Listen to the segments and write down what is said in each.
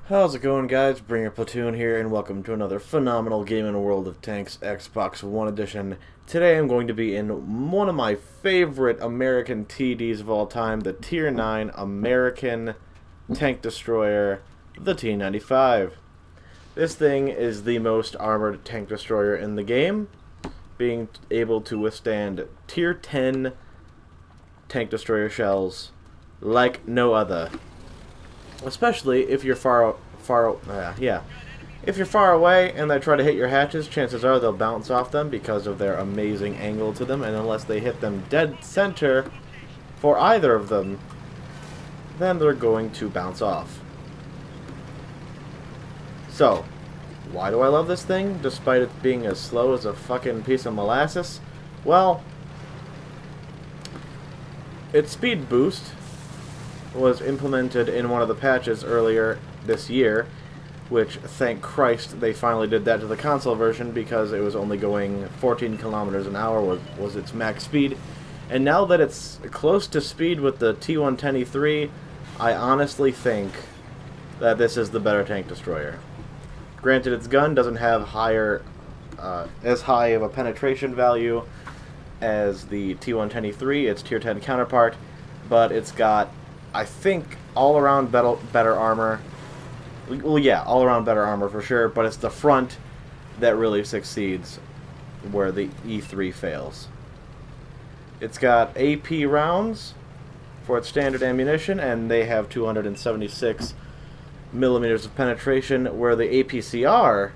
How's it going, guys? Bring Your Platoon here, and welcome to another phenomenal game in a world of tanks, Xbox One Edition. Today I'm going to be in one of my favorite American TDs of all time, the Tier 9 American Tank Destroyer, the T95. This thing is the most armored tank destroyer in the game, being able to withstand Tier 10 tank destroyer shells like no other. Especially if you're if you're far away and they try to hit your hatches, chances are they'll bounce off them because of their amazing angle to them, and unless they hit them dead center for either of them, then they're going to bounce off. So, why do I love this thing, despite it being as slow as a fucking piece of molasses? Well, its speed boost was implemented in one of the patches earlier this year, which, thank Christ, they finally did that to the console version because it was only going 14 kilometers an hour was its max speed. And now that it's close to speed with the T110E3, I honestly think that this is the better tank destroyer. Granted, its gun doesn't have as high of a penetration value as the T110E3, its Tier 10 counterpart, but it's got, I think, all-around better armor. Well, yeah, all-around better armor for sure, but it's the front that really succeeds where the E3 fails. It's got AP rounds for its standard ammunition, and they have 276 millimeters of penetration, where the APCR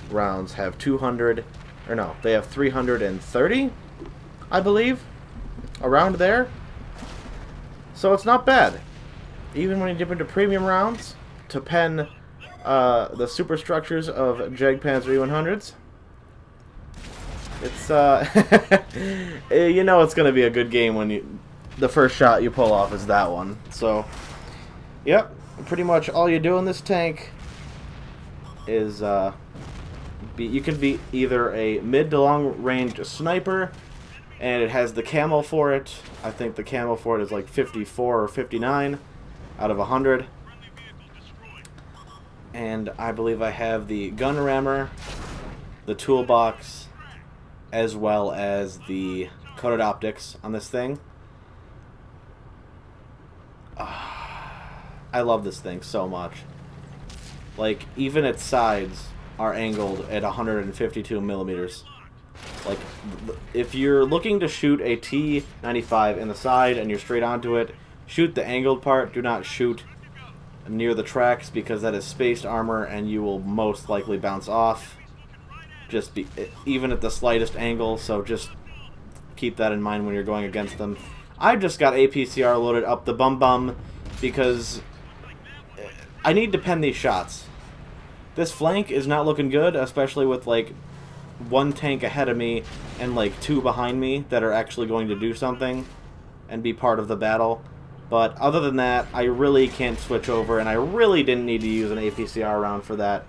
rounds have they have 330, I believe, around there. So it's not bad. Even when you dip into premium rounds to pen the superstructures of Pz.Kpfw 100s, it's you know it's gonna be a good game when the first shot you pull off is that one. So, yep, pretty much all you do in this tank is you can be either a mid to long range sniper, and it has the camo for it. I think the camo for it is like 54 or 59 out of 100. And I believe I have the gun rammer, the toolbox, as well as the coated optics on this thing. I love this thing so much. Like, even its sides are angled at 152 millimeters. Like, if you're looking to shoot a T95 in the side and you're straight onto it, shoot the angled part. Do not shoot near the tracks, because that is spaced armor and you will most likely bounce off even at the slightest angle, so just keep that in mind when you're going against them. I just got APCR loaded up the bum because I need to pen these shots. This flank is not looking good, especially with like one tank ahead of me and like two behind me that are actually going to do something and be part of the battle. But other than that, I really can't switch over, and I really didn't need to use an APCR round for that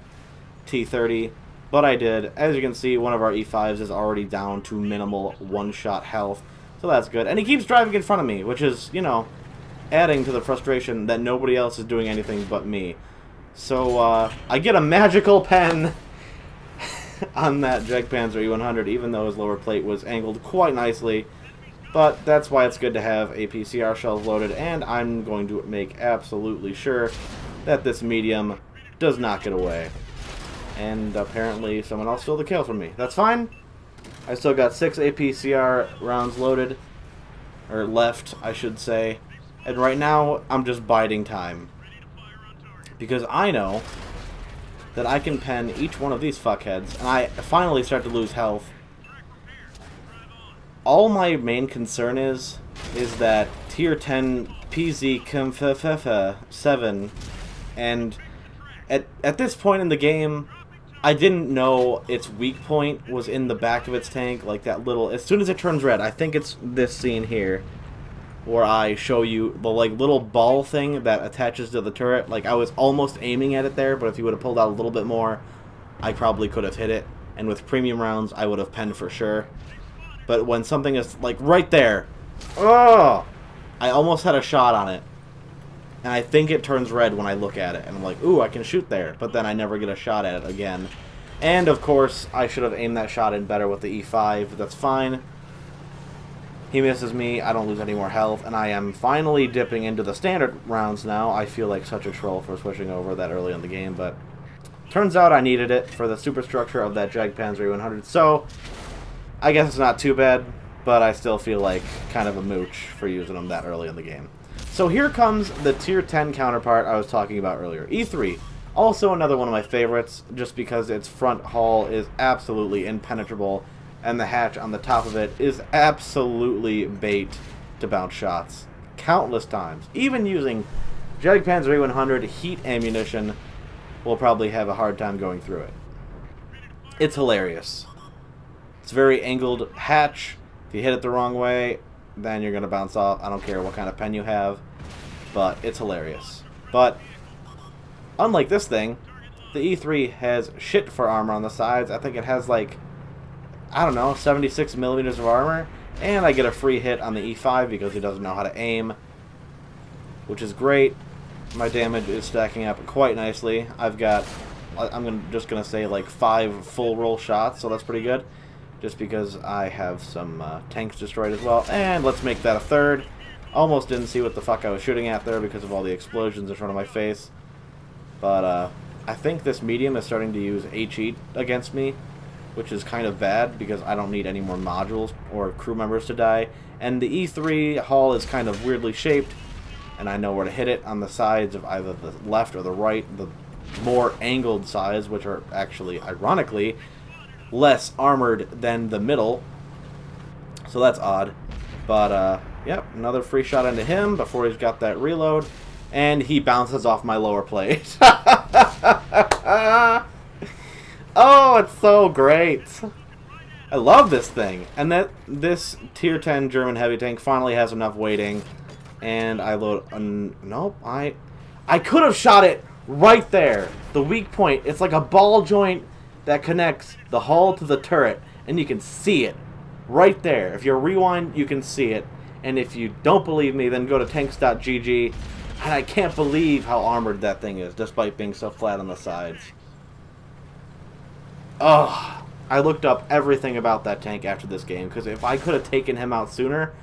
T30, but I did. As you can see, one of our E5s is already down to minimal one-shot health, so that's good. And he keeps driving in front of me, which is, you know, adding to the frustration that nobody else is doing anything but me. So, I get a magical pen on that Pz.Kpfw 100, even though his lower plate was angled quite nicely. But that's why it's good to have APCR shells loaded, and I'm going to make absolutely sure that this medium does not get away. And apparently someone else stole the kill from me. That's fine. I still got 6 APCR rounds loaded, or left, I should say. And right now, I'm just biding time, because I know that I can pen each one of these fuckheads, and I finally start to lose health. All my main concern is that Tier 10 Pz.Kpfw 7, and at this point in the game, I didn't know its weak point was in the back of its tank, like that little, as soon as it turns red, I think it's this scene here, where I show you the like little ball thing that attaches to the turret. Like, I was almost aiming at it there, but if you would have pulled out a little bit more, I probably could have hit it, and with premium rounds, I would have penned for sure. But when something is like right there, oh, I almost had a shot on it. And I think it turns red when I look at it. And I'm like, ooh, I can shoot there. But then I never get a shot at it again. And, of course, I should have aimed that shot in better with the E5. That's fine. He misses me. I don't lose any more health. And I am finally dipping into the standard rounds now. I feel like such a troll for switching over that early in the game. But turns out I needed it for the superstructure of that Panzer 100. So, I guess it's not too bad. But I still feel like kind of a mooch for using them that early in the game. So here comes the Tier 10 counterpart I was talking about earlier. E3. Also another one of my favorites, just because its front hull is absolutely impenetrable, and the hatch on the top of it is absolutely bait to bounce shots. Countless times. Even using Panzer 100 heat ammunition will probably have a hard time going through it. It's hilarious. It's a very angled hatch. If you hit it the wrong way, then you're going to bounce off. I don't care what kind of pen you have, but it's hilarious. But unlike this thing, the E3 has shit for armor on the sides. I think it has like, I don't know, 76 millimeters of armor, and I get a free hit on the E5 because he doesn't know how to aim, which is great. My damage is stacking up quite nicely. I've got, just going to say like 5 full roll shots, so that's pretty good. Just because I have some tanks destroyed as well. And let's make that a third. Almost didn't see what the fuck I was shooting at there because of all the explosions in front of my face. But I think this medium is starting to use HE against me, which is kind of bad because I don't need any more modules or crew members to die. And the E3 hull is kind of weirdly shaped, and I know where to hit it on the sides of either the left or the right, the more angled sides, which are actually, ironically, less armored than the middle, so that's odd. But yep, another free shot into him before he's got that reload, and he bounces off my lower plate. Oh, it's so great. I love this thing. And that this tier 10 German heavy tank finally has enough weighting, and I load nope, I could have shot it right there. The weak point, it's like a ball joint that connects the hull to the turret, and you can see it right there. If you rewind, you can see it. And if you don't believe me, then go to tanks.gg. And I can't believe how armored that thing is, despite being so flat on the sides. Oh, I looked up everything about that tank after this game, because if I could have taken him out sooner,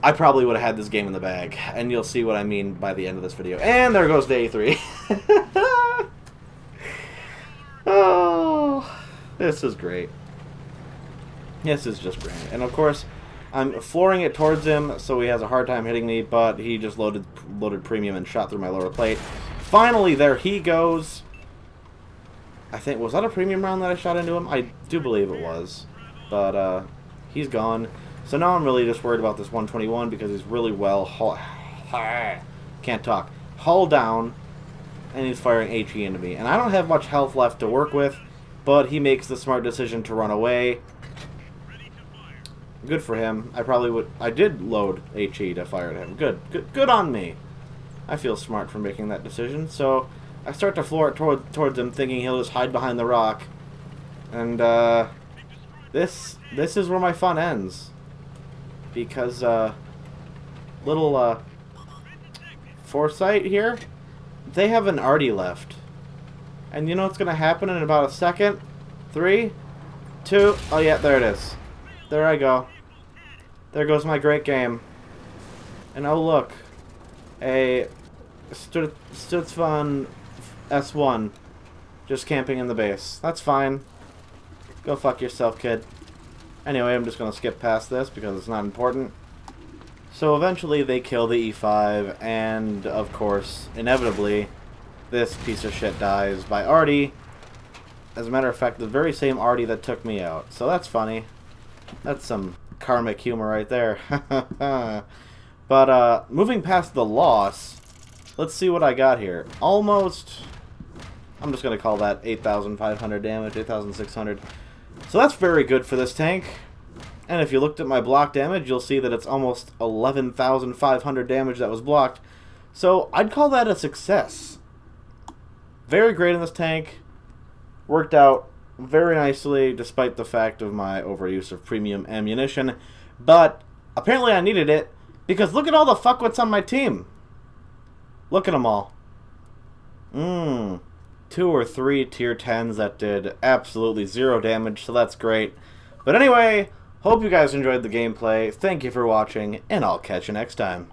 I probably would have had this game in the bag. And you'll see what I mean by the end of this video. And there goes day 3. Oh, this is great. This is just great. And of course, I'm flooring it towards him, so he has a hard time hitting me, but he just loaded premium and shot through my lower plate. Finally, there he goes. I think, was that a premium round that I shot into him? I do believe it was. But, he's gone. So now I'm really just worried about this 121 because he's really well can't talk. Hull down. And he's firing HE into me. And I don't have much health left to work with, but he makes the smart decision to run away. Good for him. I did load HE to fire at him. Good on me. I feel smart for making that decision. So I start to floor it towards him, thinking he'll just hide behind the rock. And this is where my fun ends. Because little foresight here. They have an arty left. And you know what's going to happen in about a second? 3, 2, oh yeah, there it is. There I go. There goes my great game. And oh look. A Stutzvan S1 just camping in the base. That's fine. Go fuck yourself, kid. Anyway, I'm just going to skip past this because it's not important. So eventually they kill the E5, and of course, inevitably, this piece of shit dies by arty. As a matter of fact, the very same arty that took me out. So that's funny. That's some karmic humor right there. But moving past the loss, let's see what I got here. Almost, I'm just going to call that 8,500 damage, 8,600. So that's very good for this tank. And if you looked at my block damage, you'll see that it's almost 11,500 damage that was blocked. So I'd call that a success. Very great in this tank. Worked out very nicely, despite the fact of my overuse of premium ammunition. But apparently I needed it, because look at all the fuckwits on my team. Look at them all. Mmm. 2 or 3 tier 10s that did absolutely 0 damage, so that's great. But anyway, hope you guys enjoyed the gameplay. Thank you for watching, and I'll catch you next time.